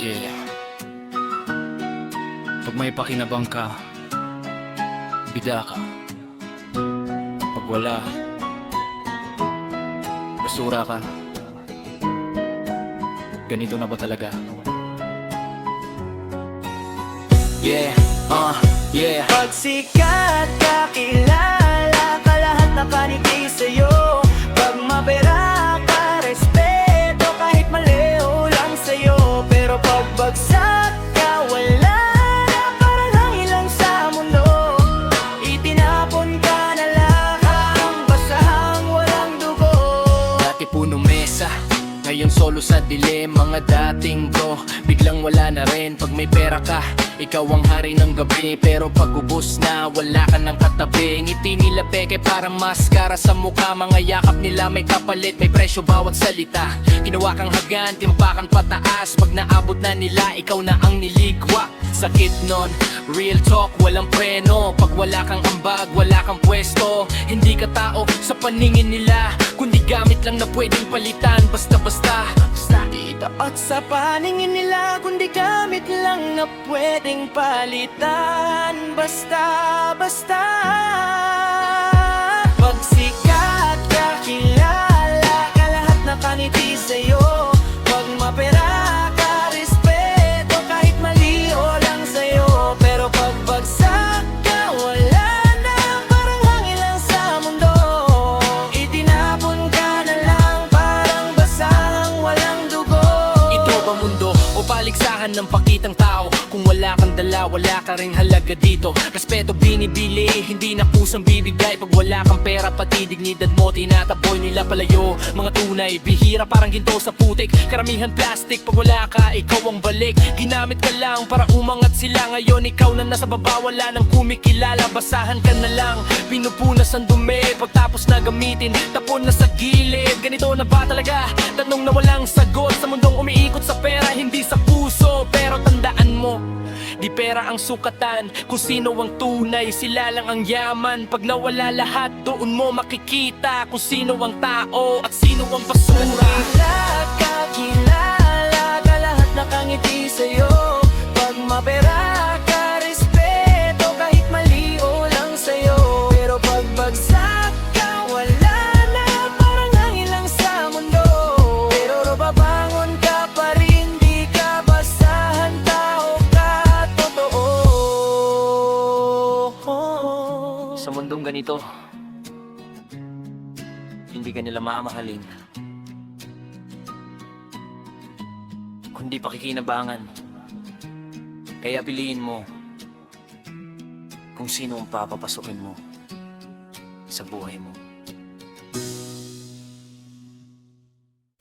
Yeah. Pag may pakinabang ka, bida ka. Pag wala, basura ka. Ganito na ba talaga? Yeah, yeah. Pag sikat ka, kilala ka, lahat nakaniti sa'yo. Pag mapera ka, respeto, kahit maliw lang sa'yo. Pero pag bagsak ka, wala na, parang hangin lang sa mundo. Itinapon ka na lang, ang basahang walang dugo. Dati puno mesa, ngayon solo sa dilim. Mga dating bro, biglang wala na rin. Pag may pera ka, ikaw ang hari ng gabi. Pero pag ubos na, wala ka ng katabi. Ngiti nila peke parang maskara sa mukha. Mga yakap nila may kapalit, may presyo bawat salita. Ginawa kang hagan, timpakan pataas. Pag naabot na nila, ikaw na ang niligwa. Sakit nun, real talk, walang preno. Pag wala kang ambag, wala kang pwesto. Hindi ka tao sa paningin nila, kundi gamit lang na pwedeng palitan. Basta-basta At sa paningin nila, kundi gamit lang na pwedeng palitan. Basta-basta. Pag sikat ka, kilala ka, lahat nakaniti sa'yo. Pag mapera ka, respeto, kahit mali o lang sa'yo. Pero pag bagsak ka, wala na, parang hangin lang sa mundo. Itinapon ka na lang, parang basahang walang dugo. mundo o paligsahan ng pakitang tao. Kung wala kang dala, wala ka ring halaga dito. Respeto binibili, hindi na pusang bibigay. Pag wala kang pera, pati dignidad mo tinataboy nila palayo. Mga tunay, bihira parang ginto sa putik. Karamihan plastic, pag wala ka, ikaw ang balik. Ginamit ka lang para umangat sila. Ngayon ikaw na nasa baba, wala nang kumikilala. Basahan ka na lang, pinupunas ang dumi. Pagtapos na gamitin, tapon na sa gilid. Ganito na ba talaga? Tanong na walang sagot sa mundong umiikot sa pera, hindi sa puso. Pero tandaan mo, di pera ang sukatan kung sino ang tunay, sila lang ang yaman. Pag nawala lahat, doon mo makikita kung sino ang tao at sino ang basura. Kilala ka, lahat nakangiti sa'yo. Pag mapera ka, respeto, kahit mali o lang sa'yo. Pero pag bagsak ka, wala na, parang hangin lang sa mundo. Pero babangon ka pa rin, di ka basahan, tao ka, totoo. Sa mundong ganito, hindi ka nila mamahalin, kundi pakikinabangan. Kaya piliin mo kung sino ang papapasukin mo sa buhay mo.